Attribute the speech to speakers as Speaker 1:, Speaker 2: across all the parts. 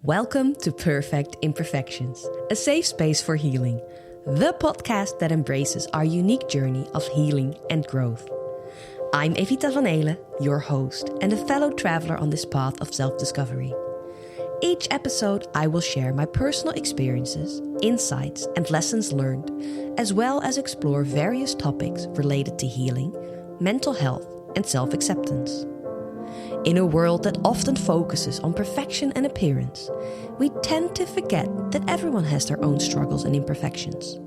Speaker 1: Welcome to Perfect Imperfections, a safe space for healing, the podcast that embraces our unique journey of healing and growth. I'm Evita Van Eelen, your host and a fellow traveler on this path of self-discovery. Each episode, I will share my personal experiences, insights, and lessons learned, as well as explore various topics related to healing, mental health, and self-acceptance. In a world that often focuses on perfection and appearance, we tend to forget that everyone has their own struggles and imperfections.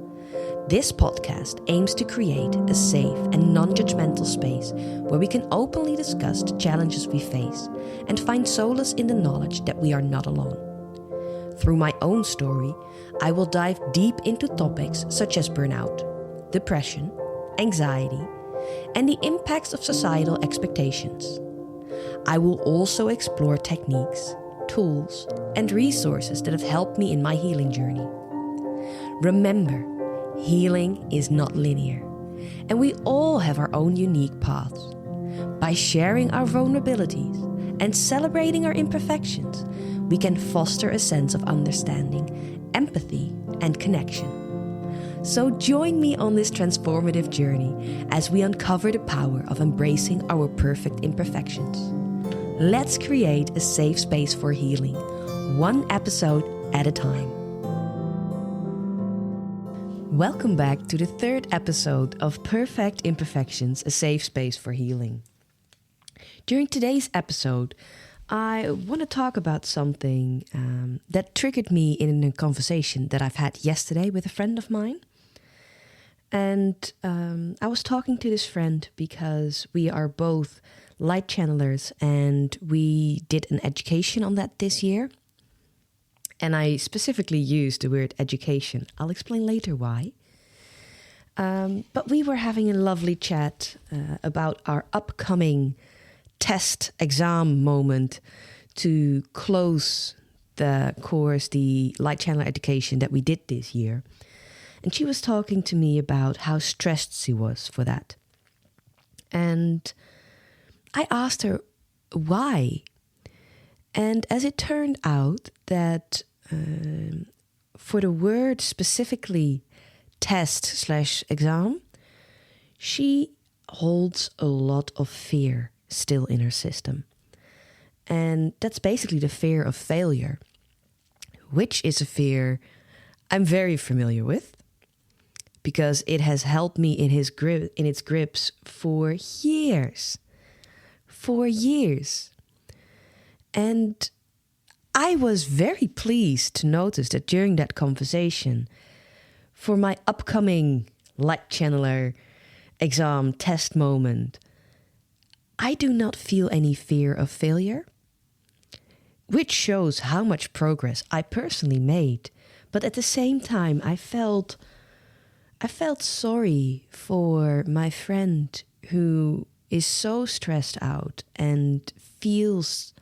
Speaker 1: This podcast aims to create a safe and non-judgmental space where we can openly discuss the challenges we face and find solace in the knowledge that we are not alone. Through my own story, I will dive deep into topics such as burnout, depression, anxiety, and the impacts of societal expectations. I will also explore techniques, tools, and resources that have helped me in my healing journey. Remember, healing is not linear, and we all have our own unique paths. By sharing our vulnerabilities and celebrating our imperfections, we can foster a sense of understanding, empathy, and connection. So join me on this transformative journey as we uncover the power of embracing our perfect imperfections. Let's create a safe space for healing, one episode at a time. Welcome back to the third episode of Perfect Imperfections, a safe space for healing. During today's episode, I want to talk about something that triggered me in a conversation that I've had yesterday with a friend of mine. And I was talking to this friend because we are both light channelers and we did an education on that this year. And I specifically used the word education. I'll explain later why. But we were having a lovely chat about our upcoming test exam moment to close the course, the light channeler education that we did this year. And she was talking to me about how stressed she was for that. And I asked her why. And as it turned out that for the word specifically test/exam, she holds a lot of fear still in her system. And that's basically the fear of failure, which is a fear I'm very familiar with, because it has held me in its grips for years. And I was very pleased to notice that during that conversation, for my upcoming light channeler exam test moment, I do not feel any fear of failure, which shows how much progress I personally made. But at the same time, I felt sorry for my friend who is so stressed out and feels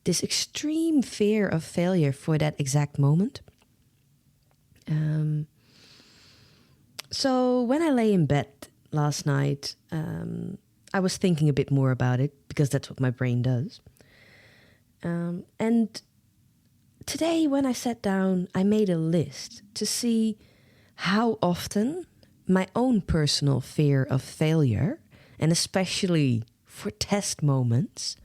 Speaker 1: this extreme fear of failure for that exact moment. So when I lay in bed last night, I was thinking a bit more about it because that's what my brain does. And today when I sat down, I made a list to see how often my own personal fear of failure, and especially for test moments,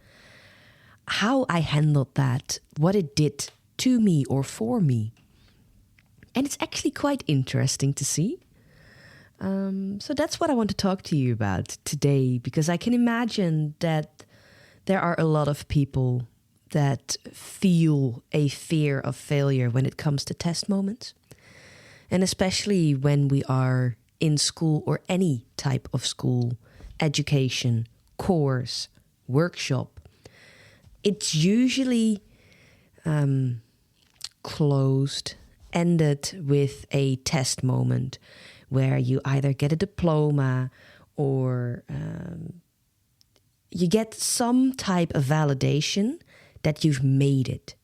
Speaker 1: how I handled that, what it did to me or for me. And it's actually quite interesting to see. So that's what I want to talk to you about today, because I can imagine that there are a lot of people that feel a fear of failure when it comes to test moments. And especially when we are in school or any type of school, education, course, workshop, it's usually ended with a test moment where you either get a diploma or you get some type of validation that you've made it,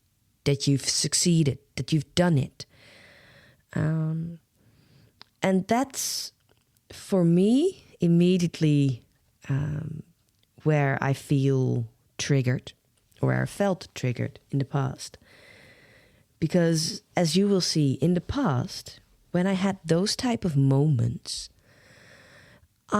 Speaker 1: that you've succeeded, that you've done it. And that's, for me, immediately where I feel triggered, or where I felt triggered in the past. Because as you will see in the past, when I had those type of moments, for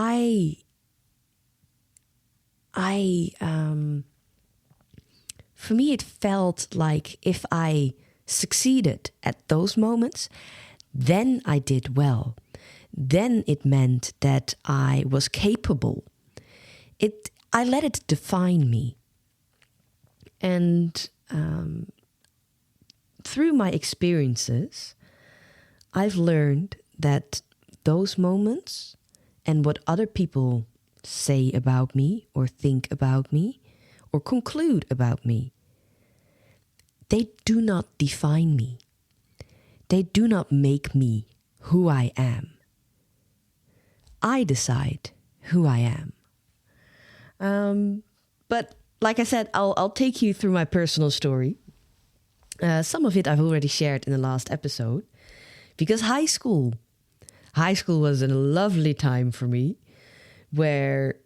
Speaker 1: me, it felt like if I succeeded at those moments, then I did well. Then it meant that I was capable. I let it define me. And through my experiences, I've learned that those moments and what other people say about me or think about me or conclude about me, they do not define me. They do not make me who I am. I decide who I am. But like I said, I'll take you through my personal story. Some of it I've already shared in the last episode. Because high school was a lovely time for me, where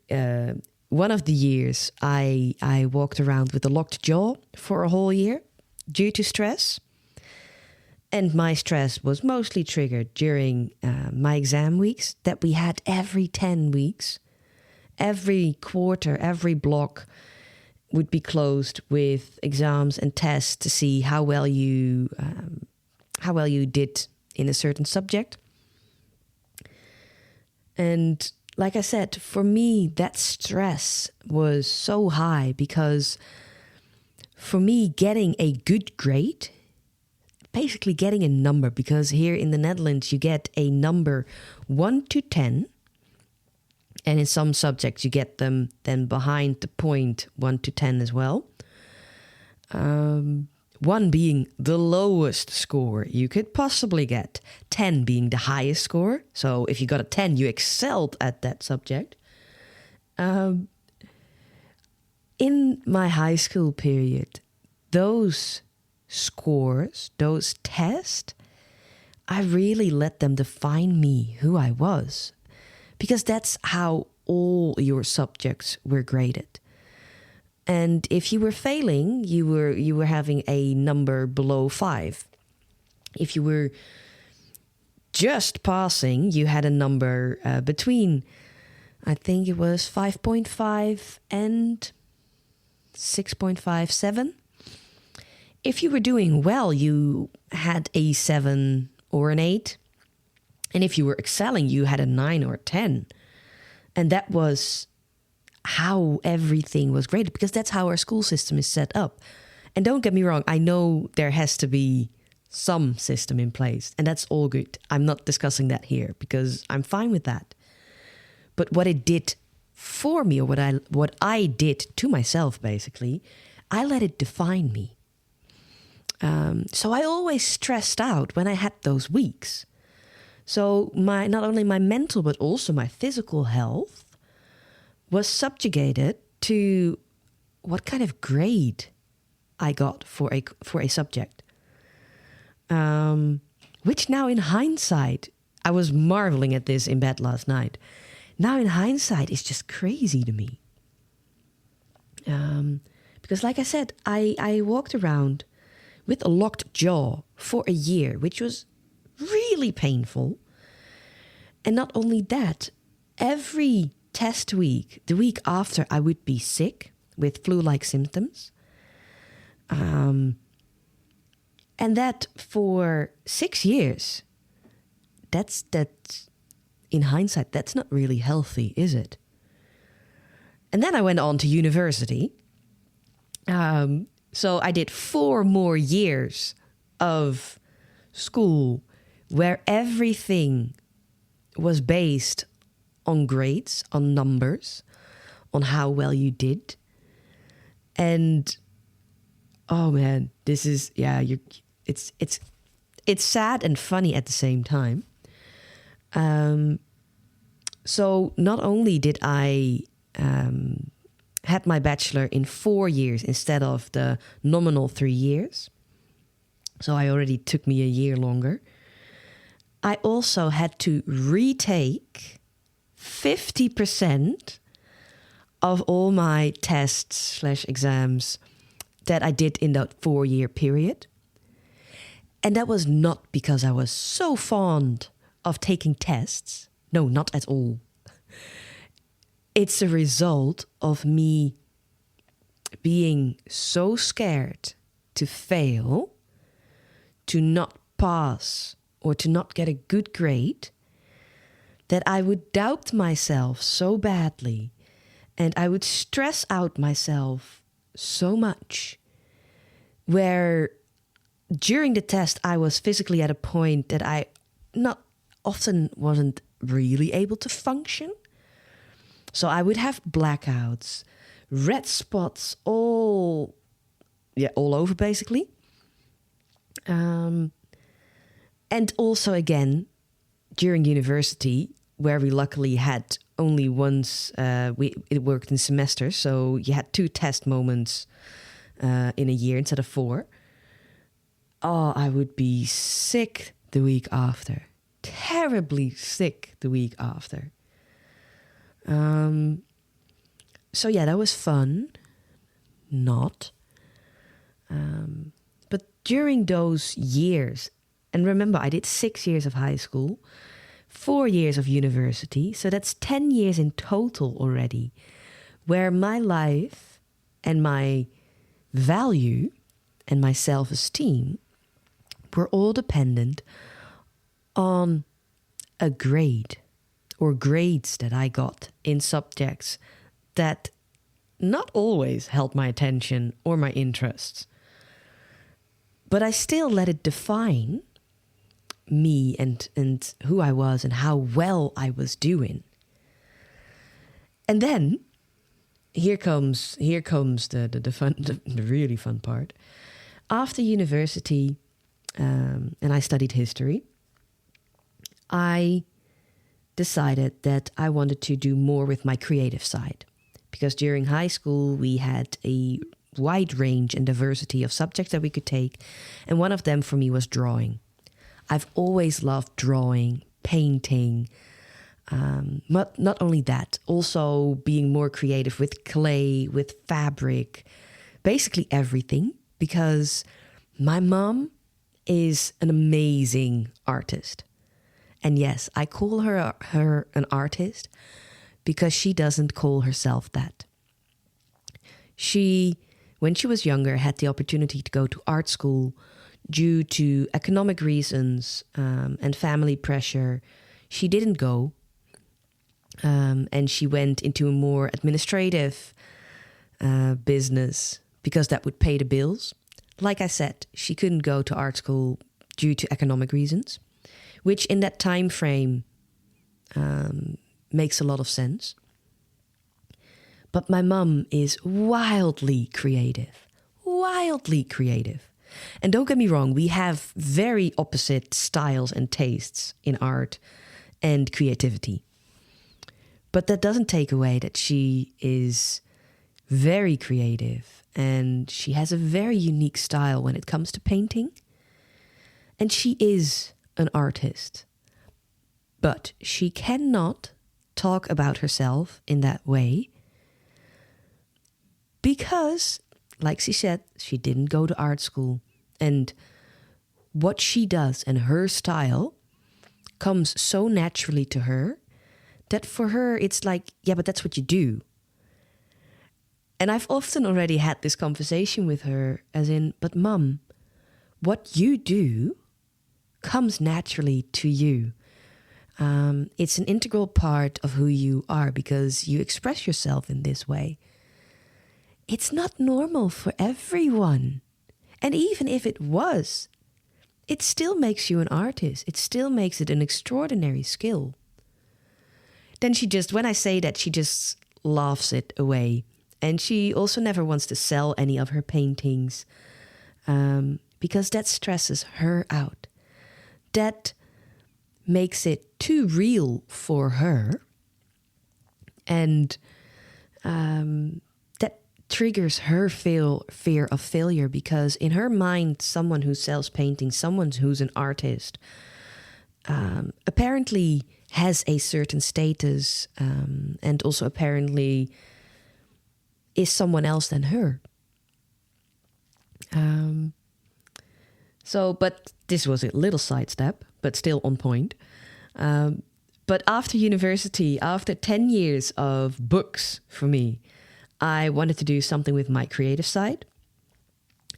Speaker 1: one of the years I walked around with a locked jaw for a whole year due to stress. And my stress was mostly triggered during my exam weeks that we had every 10 weeks. Every quarter, every block would be closed with exams and tests to see how well you did in a certain subject. And like I said, for me, that stress was so high because for me, getting a good grade, basically getting a number, because here in the Netherlands, you get a number 1 to 10. And in some subjects, you get them then behind the point 1 to 10 as well. 1 being the lowest score you could possibly get. 10 being the highest score. So if you got a 10, you excelled at that subject. In my high school period, those scores, those tests, I really let them define me, who I was. Because that's how all your subjects were graded. And if you were failing, you were having a number below 5. If you were just passing, you had a number between, I think it was 5.5 and 6.57. If you were doing well, you had a 7 or an 8. And if you were excelling, you had a 9 or a 10. And that was how everything was graded, because that's how our school system is set up. And don't get me wrong, I know there has to be some system in place, and that's all good. I'm not discussing that here because I'm fine with that. But what it did for me, or what I did to myself, basically, I let it define me. So I always stressed out when I had those weeks. So not only my mental, but also my physical health was subjugated to what kind of grade I got for a subject. Which now in hindsight, I was marveling at this in bed last night. Now in hindsight, it's just crazy to me. Because like I said, I walked around with a locked jaw for a year, which was really painful. And not only that, every test week, the week after, I would be sick with flu-like symptoms. And that for 6 years, that's in hindsight, that's not really healthy, is it? And then I went on to university. So I did 4 more years of school where everything was based on grades, on numbers, on how well you did. And oh man, this is, it's sad and funny at the same time. So not only did I had my bachelor in 4 years instead of the nominal 3 years, so I already took me a year longer, I also had to retake 50% of all my tests / exams that I did in that 4-year period. And that was not because I was so fond of taking tests. No, not at all. It's a result of me being so scared to fail, to not pass, or to not get a good grade, that I would doubt myself so badly, and I would stress out myself so much, where during the test I was physically at a point that I not often wasn't really able to function. So I would have blackouts, red spots all over basically. And also again, during university, where we luckily had only once, it worked in semesters, so you had 2 test moments in a year instead of 4. Oh, I would be sick the week after. Terribly sick the week after. So yeah, that was fun. Not. But during those years, and remember, I did 6 years of high school, 4 years of university, so that's 10 years in total already, where my life and my value and my self-esteem were all dependent on a grade or grades that I got in subjects that not always held my attention or my interests. But I still let it define me and who I was and how well I was doing. And then here comes the fun, the really fun part. After university, and I studied history, I decided that I wanted to do more with my creative side. Because during high school, we had a wide range and diversity of subjects that we could take. And one of them for me was drawing. I've always loved drawing, painting. Not only that, also being more creative with clay, with fabric, basically everything. Because my mom is an amazing artist. And yes, I call her an artist because she doesn't call herself that. She, when she was younger, had the opportunity to go to art school due to economic reasons and family pressure. She didn't go, and she went into a more administrative business because that would pay the bills. Like I said, she couldn't go to art school due to economic reasons, which in that time frame makes a lot of sense. But my mum is wildly creative. And don't get me wrong, we have very opposite styles and tastes in art and creativity. But that doesn't take away that she is very creative and she has a very unique style when it comes to painting. And she is an artist. But she cannot talk about herself in that way because, like she said, she didn't go to art school. And what she does and her style comes so naturally to her that for her it's like, yeah, but that's what you do. And I've often already had this conversation with her as in, but Mum, what you do comes naturally to you. It's an integral part of who you are because you express yourself in this way. It's not normal for everyone. And even if it was, it still makes you an artist. It still makes it an extraordinary skill. Then when I say that, she just laughs it away. And she also never wants to sell any of her paintings because that stresses her out. That makes it too real for her. And that triggers her fear of failure because in her mind, someone who sells paintings, someone who's an artist, apparently has a certain status and also apparently is someone else than her. But this was a little sidestep, but still on point. But after university, after 10 years of books for me, I wanted to do something with my creative side.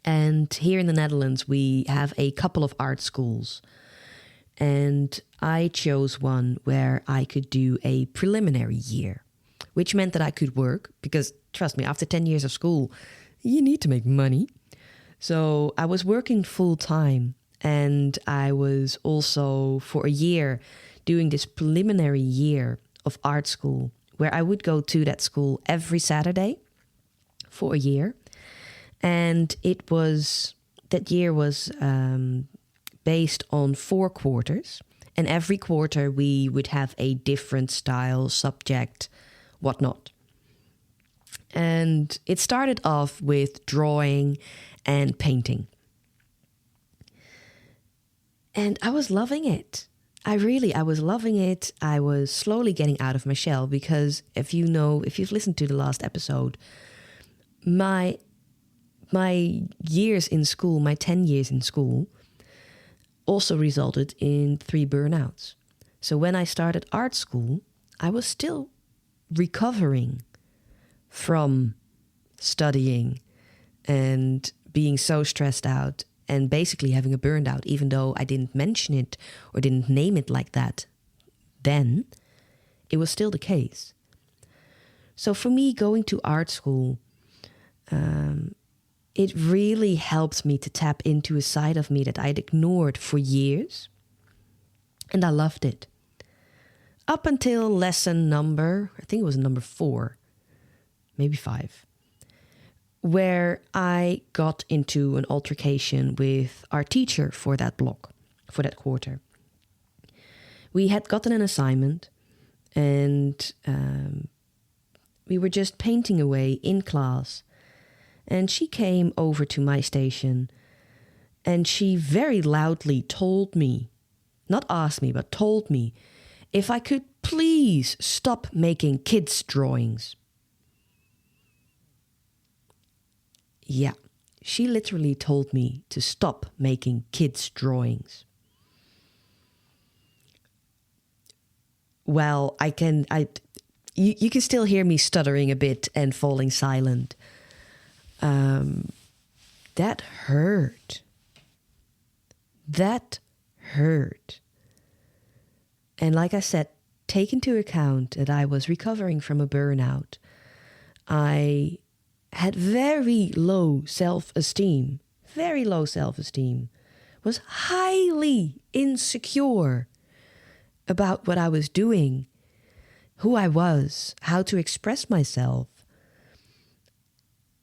Speaker 1: And here in the Netherlands, we have a couple of art schools. And I chose one where I could do a preliminary year, which meant that I could work because, trust me, after 10 years of school, you need to make money. So I was working full time, and I was also for a year doing this preliminary year of art school where I would go to that school every Saturday for a year. And that year was based on 4 quarters. And every quarter we would have a different style, subject, whatnot. And it started off with drawing and painting. And I was loving it. I was loving it. I was slowly getting out of my shell because if you've listened to the last episode, my years in school, my 10 years in school, also resulted in 3 burnouts. So when I started art school, I was still recovering from studying and being so stressed out and basically having a burnout, even though I didn't mention it or didn't name it like that then, it was still the case. So for me, going to art school, it really helped me to tap into a side of me that I'd ignored for years. And I loved it. Up until lesson number 4, maybe 5, where I got into an altercation with our teacher for that block, for that quarter. We had gotten an assignment and we were just painting away in class. And she came over to my station and she very loudly told me, not asked me, but told me if I could please stop making kids' drawings. Yeah, she literally told me to stop making kids' drawings. Well, you can still hear me stuttering a bit and falling silent. That hurt. That hurt. And like I said, take into account that I was recovering from a burnout. I had very low self-esteem, was highly insecure about what I was doing, who I was, how to express myself.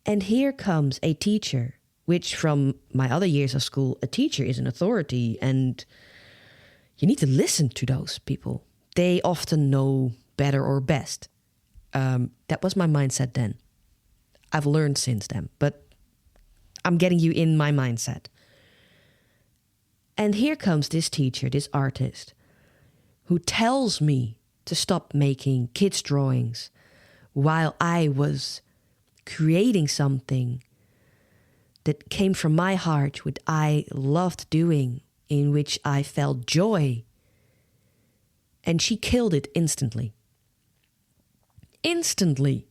Speaker 1: And here comes a teacher, which from my other years of school, a teacher is an authority and you need to listen to those people. They often know better or best. That was my mindset then. I've learned since then, but I'm getting you in my mindset. And here comes this teacher, this artist, who tells me to stop making kids' drawings while I was creating something that came from my heart, what I loved doing, in which I felt joy. And she killed it instantly. Instantly.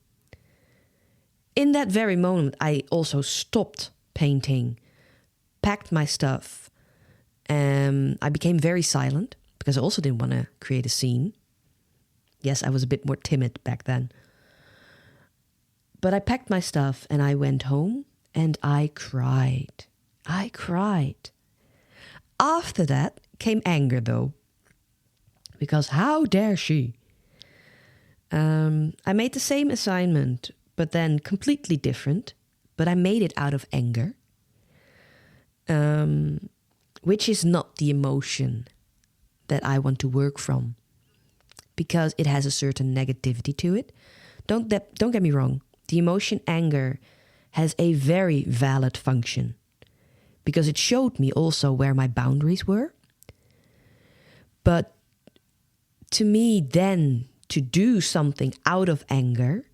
Speaker 1: In that very moment, I also stopped painting, packed my stuff. I became very silent because I also didn't want to create a scene. Yes, I was a bit more timid back then. But I packed my stuff and I went home and I cried. I cried. After that came anger though. Because how dare she? I made the same assignment, but then completely different. But I made it out of anger. Which is not the emotion that I want to work from. Because it has a certain negativity to it. Don't get me wrong. The emotion anger has a very valid function. Because it showed me also where my boundaries were. But to me then, to do something out of anger,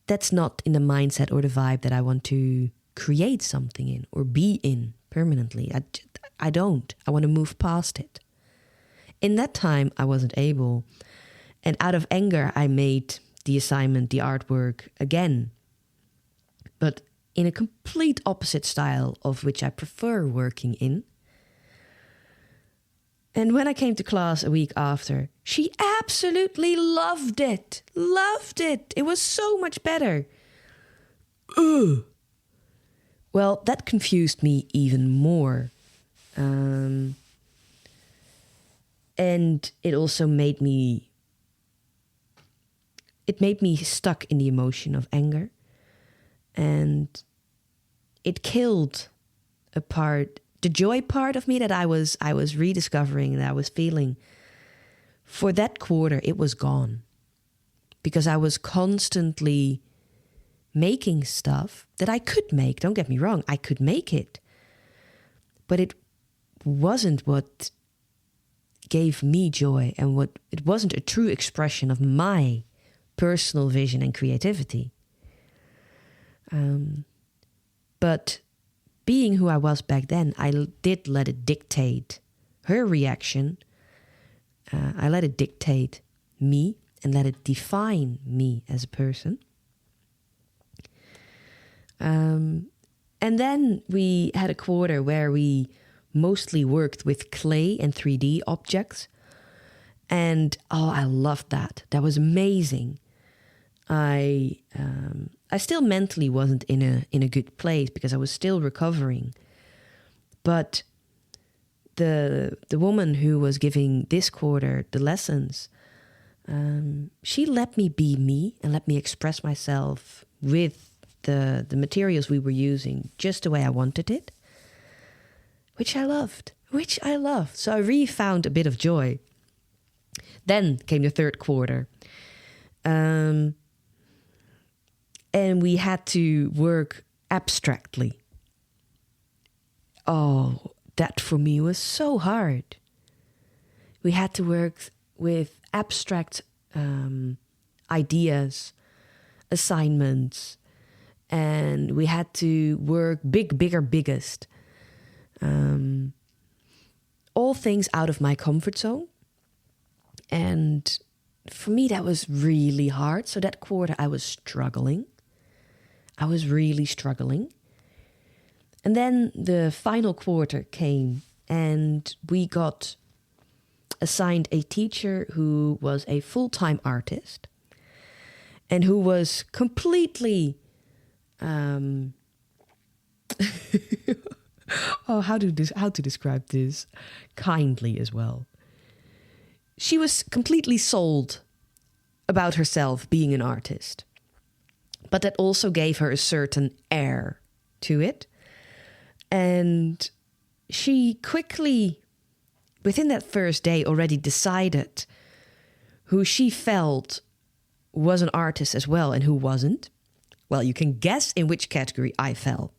Speaker 1: that's not in the mindset or the vibe that I want to create something in or be in. permanently. I don't. I want to move past it. In that time, I wasn't able. And out of anger, I made the assignment, the artwork again. But in a complete opposite style of which I prefer working in. And when I came to class a week after, she absolutely loved it. Loved it. It was so much better. Ugh. Well, that confused me even more. And it also made me stuck in the emotion of anger. And it killed the joy part of me that I was rediscovering, that I was feeling. For that quarter, it was gone. Because I was constantly making stuff that I could make. Don't get me wrong, I could make it. But it wasn't what gave me joy, and it wasn't a true expression of my personal vision and creativity. But being who I was back then, I did let it dictate her reaction. I let it dictate me and let it define me as a person. And then we had a quarter where we mostly worked with clay and 3D objects. And I loved that. That was amazing. I still mentally wasn't in a good place because I was still recovering. But the woman who was giving this quarter the lessons, she let me be me and let me express myself with the materials we were using just the way I wanted it, which I loved. So I really found a bit of joy. Then came the third quarter. And we had to work abstractly. Oh, that for me was so hard. We had to work with abstract ideas, assignments, and we had to work bigger, biggest. All things out of my comfort zone. And for me, that was really hard. So that quarter, I was struggling. I was really struggling. And then the final quarter came and we got assigned a teacher who was a full-time artist and who was completely... how to describe this kindly as well. She was completely sold about herself being an artist. But that also gave her a certain air to it. And she quickly, within that first day, already decided who she felt was an artist as well and who wasn't. Well, you can guess in which category I fell.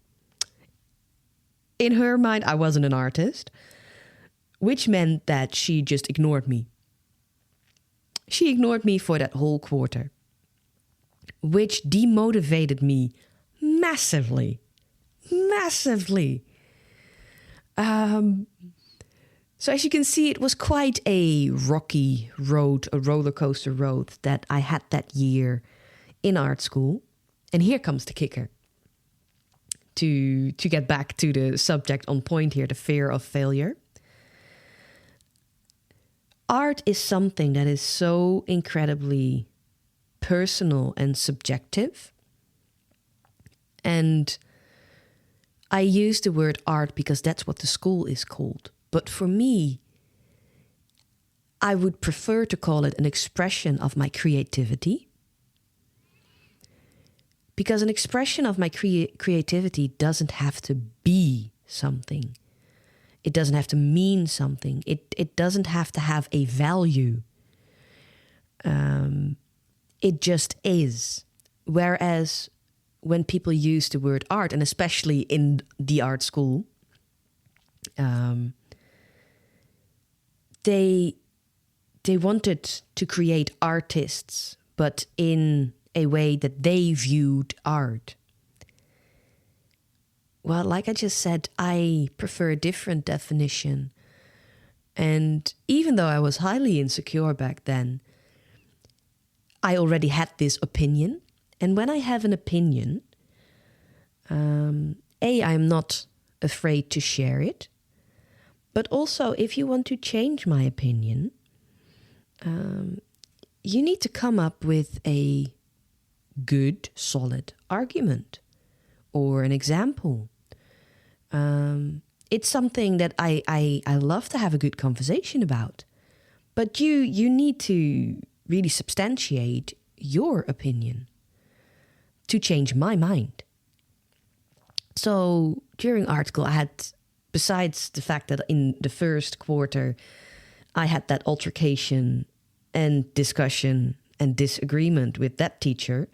Speaker 1: In her mind, I wasn't an artist, which meant that she just ignored me. She ignored me for that whole quarter, which demotivated me massively. So as you can see, it was quite a rocky road, a roller coaster road that I had that year in art school. And here comes the kicker. To get back to the subject on point here, the fear of failure. Art is something that is so incredibly personal and subjective. And I use the word art because that's what the school is called. But for me, I would prefer to call it an expression of my creativity. Because an expression of my creativity doesn't have to be something. It doesn't have to mean something. It doesn't have to have a value. It just is. Whereas when people use the word art, and especially in the art school, they wanted to create artists, but in a way that they viewed art. well, like I just said, I prefer a different definition. And even though I was highly insecure back then, I already had this opinion. And when I have an opinion, I'm not afraid to share it. But also, if you want to change my opinion, you need to come up with a good, solid argument or an example. It's something that I love to have a good conversation about. But you need to really substantiate your opinion to change my mind. So during art school, I had, besides the fact that in the first quarter, I had that altercation and discussion and disagreement with that teacher,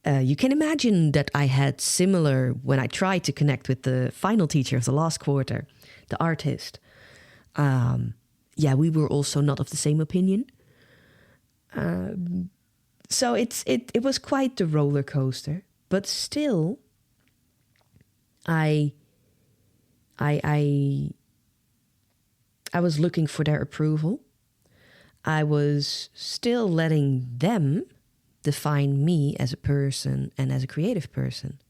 Speaker 1: you can imagine that I had similar when I tried to connect with the final teacher of the last quarter, the artist. We were also not of the same opinion. So it was quite the roller coaster, but still, I was looking for their approval. I was still letting them define me as a person and as a creative person.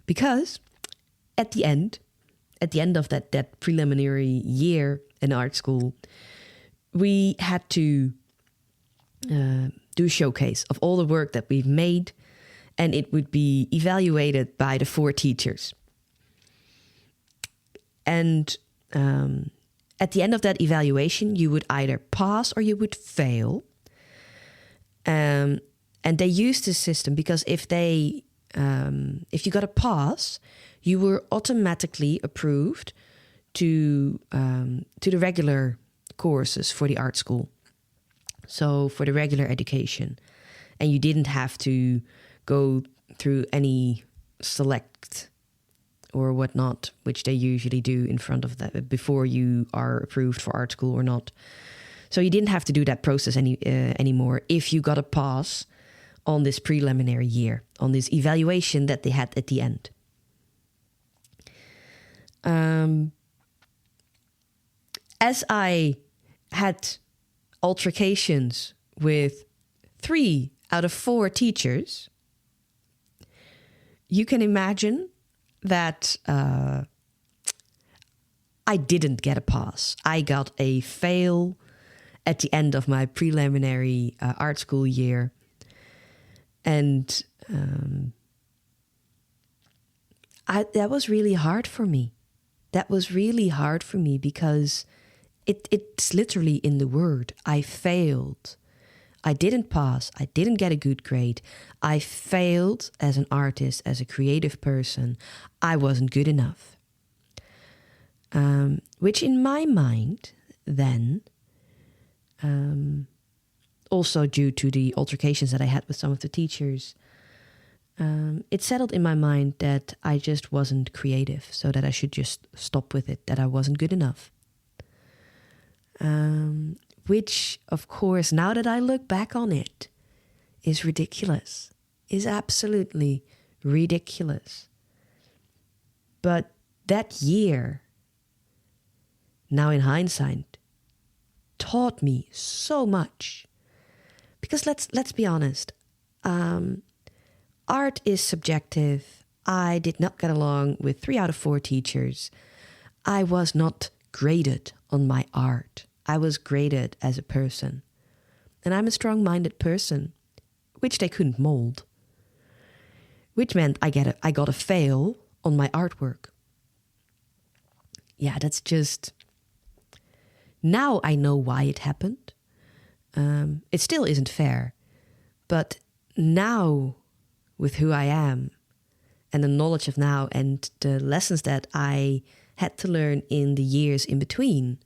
Speaker 1: Because at the end of that preliminary year in art school, we had to do a showcase of all the work that we've made, and it would be evaluated by the 4 teachers. And at the end of that evaluation, you would either pass or you would fail. And they used this system because if you got a pass, you were automatically approved to the regular courses for the art school. So for the regular education, and you didn't have to go through any select or whatnot, which they usually do in front of that before you are approved for art school or not. So you didn't have to do that process anymore if you got a pass on this preliminary year, on this evaluation that they had at the end. As I had altercations with 3 out of 4 teachers, you can imagine that I didn't get a pass. I got a fail at the end of my preliminary art school year. And that was really hard for me. That was really hard for me because it's literally in the word. I failed. I didn't pass. I didn't get a good grade. I failed as an artist, as a creative person. I wasn't good enough. Which in my mind then, also due to the altercations that I had with some of the teachers, it settled in my mind that I just wasn't creative, so that I should just stop with it, that I wasn't good enough. Which, of course, now that I look back on it, is ridiculous, is absolutely ridiculous. But that year, now in hindsight, taught me so much. Because let's be honest, art is subjective. I did not get along with 3 out of 4 teachers. I was not graded on my art. I was graded as a person. And I'm a strong-minded person, which they couldn't mold. Which meant I got a fail on my artwork. Yeah, that's just... Now I know why it happened. It still isn't fair. But now, with who I am, and the knowledge of now, and the lessons that I had to learn in the years in between,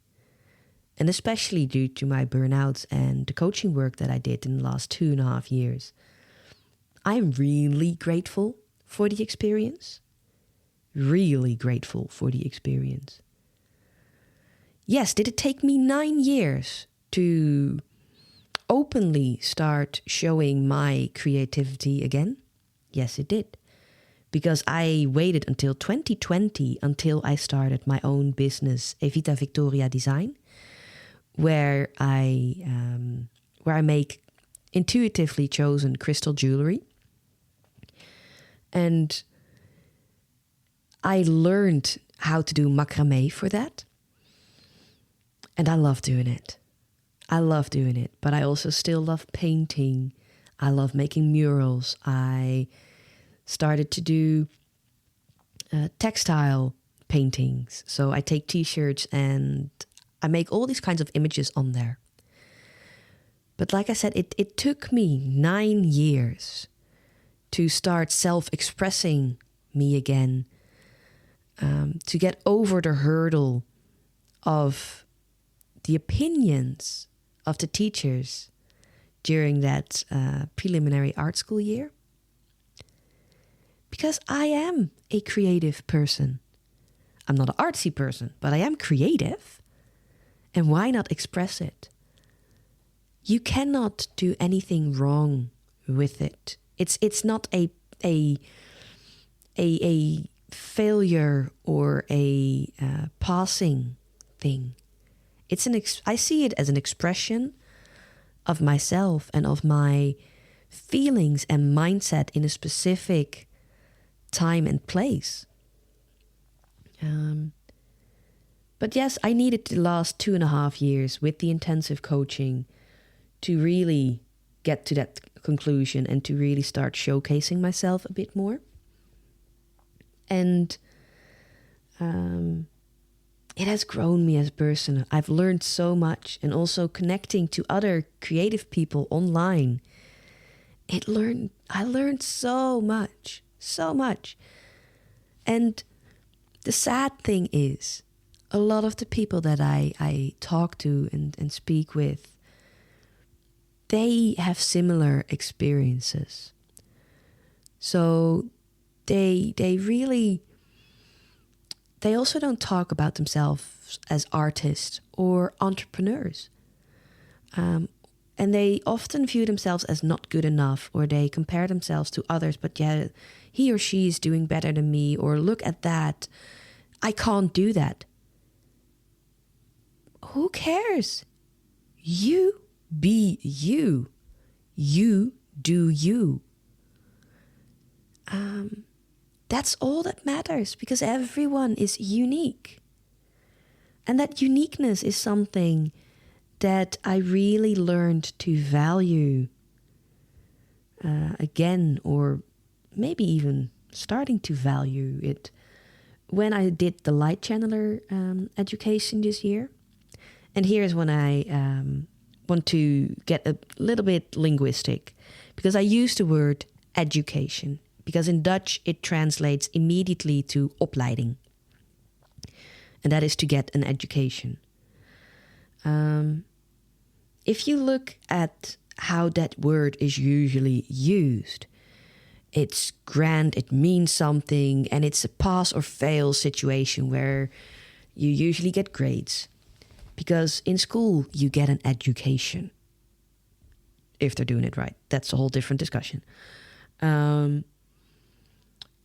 Speaker 1: and especially due to my burnouts and the coaching work that I did in the last 2.5 years, I'm really grateful for the experience. Really grateful for the experience. Yes, did it take me 9 years to openly start showing my creativity again? Yes, it did. because I waited until 2020 until I started my own business, Evita Victoria Design, where I make intuitively chosen crystal jewelry. And I learned how to do macrame for that. And I love doing it. But I also still love painting. I love making murals. I started to do textile paintings. So I take t-shirts and I make all these kinds of images on there. But like I said, it took me 9 years to start self-expressing me again, to get over the hurdle of the opinions of the teachers during that preliminary art school year. Because I am a creative person. I'm not an artsy person, but I am creative. And why not express it? You cannot do anything wrong with it. It's not a failure or a passing thing. I see it as an expression of myself and of my feelings and mindset in a specific time and place. But yes, I needed the last 2.5 years with the intensive coaching to really get to that conclusion and to really start showcasing myself a bit more. And it has grown me as a person. I've learned so much, and also connecting to other creative people online. I learned so much. And the sad thing is, a lot of the people that I talk to and speak with, they have similar experiences. So they also don't talk about themselves as artists or entrepreneurs. And they often view themselves as not good enough, or they compare themselves to others, but yeah, he or she is doing better than me, or look at that, I can't do that. Who cares? You be you. You do you. That's all that matters, because everyone is unique. And that uniqueness is something that I really learned to value again, or maybe even starting to value it when I did the light channeler education this year. And here's when I want to get a little bit linguistic, because I use the word education, because in Dutch it translates immediately to opleiding. And that is to get an education. If you look at how that word is usually used, it's grand, it means something, and it's a pass or fail situation where you usually get grades. Because in school, you get an education. If they're doing it right. That's a whole different discussion.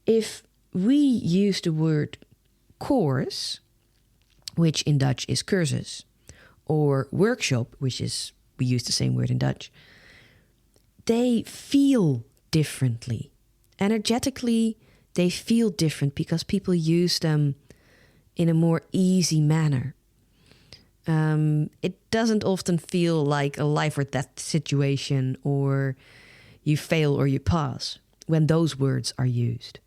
Speaker 1: If we use the word course, which in Dutch is cursus, or workshop, we use the same word in Dutch, they feel differently. Energetically, they feel different because people use them in a more easy manner. It doesn't often feel like a life or death situation, or you fail or you pass, when those words are used.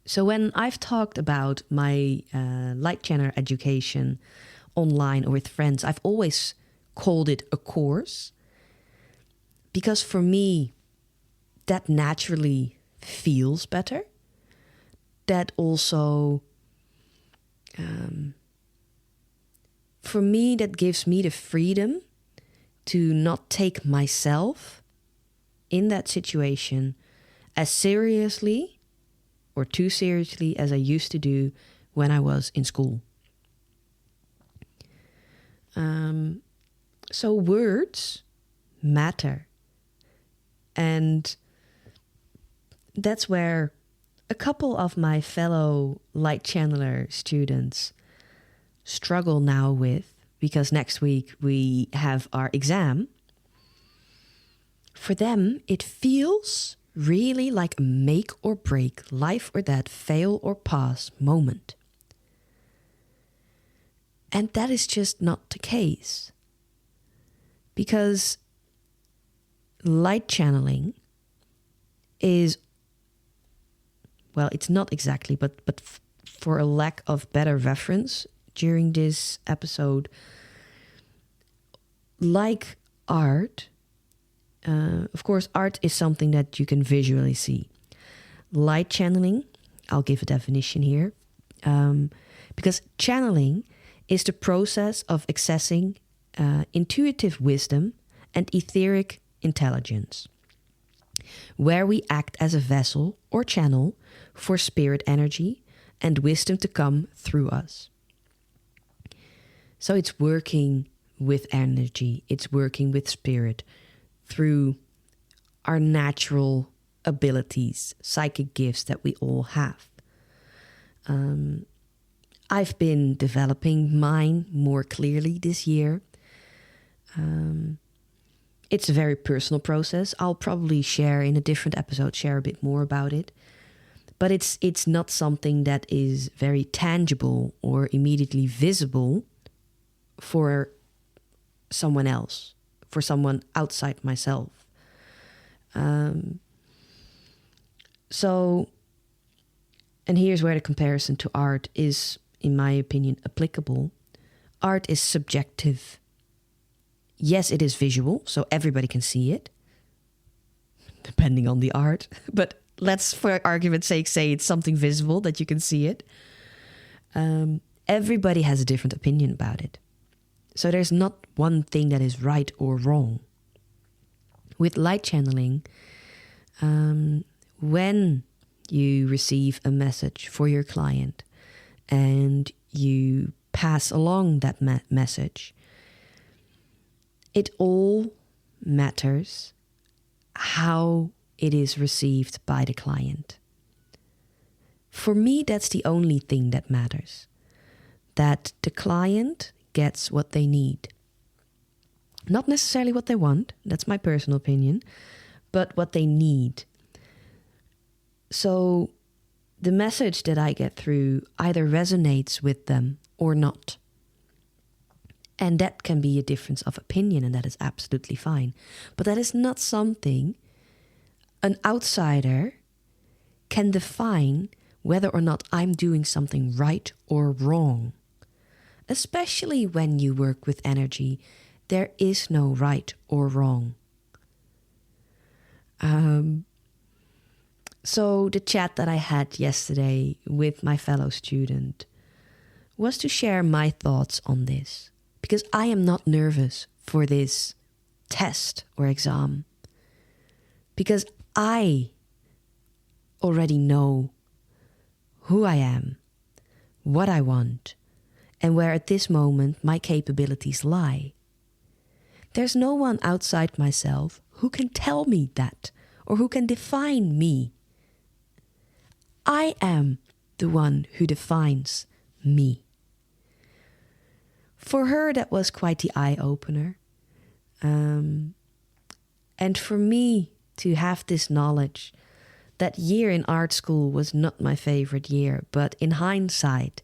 Speaker 1: So when I've talked about my light channel education online or with friends, I've always called it a course, because for me, that naturally feels better. That also, for me, that gives me the freedom to not take myself in that situation as seriously or too seriously as I used to do when I was in school. So words matter. And that's where a couple of my fellow light channeler students struggle now with, because next week we have our exam. For them, it feels really like a make or break, life or death, fail or pass moment. And that is just not the case. Because light channeling is, well, it's not exactly, but for a lack of better reference during this episode, like art, of course, art is something that you can visually see. Light channeling, I'll give a definition here, because channeling is the process of accessing intuitive wisdom and etheric intelligence, where we act as a vessel or channel for spirit energy and wisdom to come through us. So it's working with energy, it's working with spirit through our natural abilities, psychic gifts that we all have. I've been developing mine more clearly this year. It's a very personal process. I'll probably share in a different episode, share a bit more about it. But it's not something that is very tangible or immediately visible for someone else, for someone outside myself. So, and here's where the comparison to art is, in my opinion, applicable. Art is subjective. Yes, it is visual, so everybody can see it, depending on the art. But let's, for argument's sake, say it's something visible that you can see it. Everybody has a different opinion about it. So there's not one thing that is right or wrong. With light channeling, when you receive a message for your client and you pass along that message, it all matters how it is received by the client. For me, that's the only thing that matters. That the client gets what they need. Not necessarily what they want, that's my personal opinion, but what they need. So the message that I get through either resonates with them or not. And that can be a difference of opinion, and that is absolutely fine. But that is not something an outsider can define whether or not I'm doing something right or wrong. Especially when you work with energy, there is no right or wrong. So the chat that I had yesterday with my fellow student was to share my thoughts on this. Because I am not nervous for this test or exam. Because I already know who I am, what I want, and where at this moment my capabilities lie. There's no one outside myself who can tell me that or who can define me. I am the one who defines me. For her, that was quite the eye-opener. And for me to have this knowledge, that year in art school was not my favorite year, but in hindsight,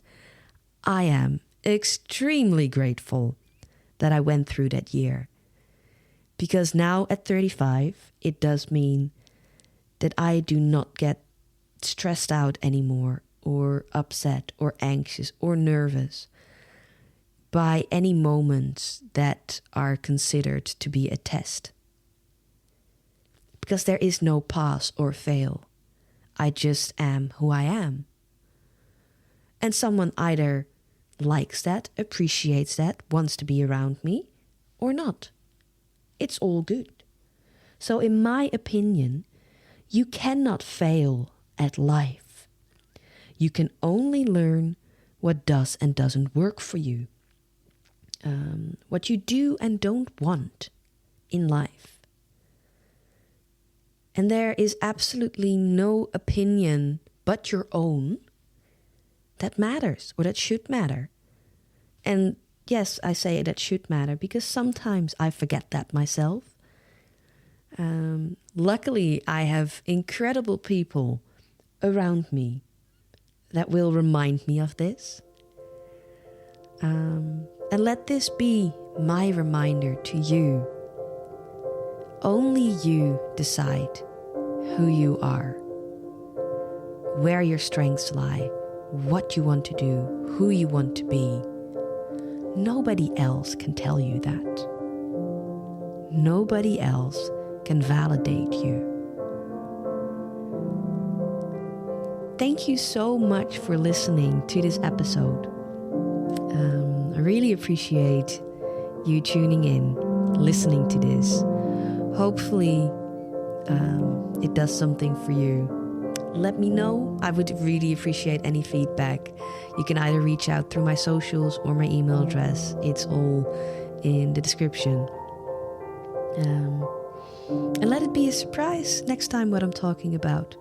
Speaker 1: I am extremely grateful that I went through that year. Because now at 35, it does mean that I do not get stressed out anymore, or upset, or anxious, or nervous by any moments that are considered to be a test. Because there is no pass or fail. I just am who I am. And someone either likes that, appreciates that, wants to be around me, or not. It's all good. So in my opinion, you cannot fail at life. You can only learn what does and doesn't work for you. What you do and don't want in life. And there is absolutely no opinion but your own, that matters, or that should matter. And yes, I say that should matter because sometimes I forget that myself. Luckily, I have incredible people around me that will remind me of this. And let this be my reminder to you. Only you decide who you are, where your strengths lie, what you want to do, who you want to be. Nobody else can tell you that. Nobody else can validate you. Thank you so much for listening to this episode. I really appreciate you tuning in, listening to this. Hopefully, it does something for you. Let me know. I would really appreciate any feedback. You can either reach out through my socials or my email address. It's all in the description. And let it be a surprise next time what I'm talking about.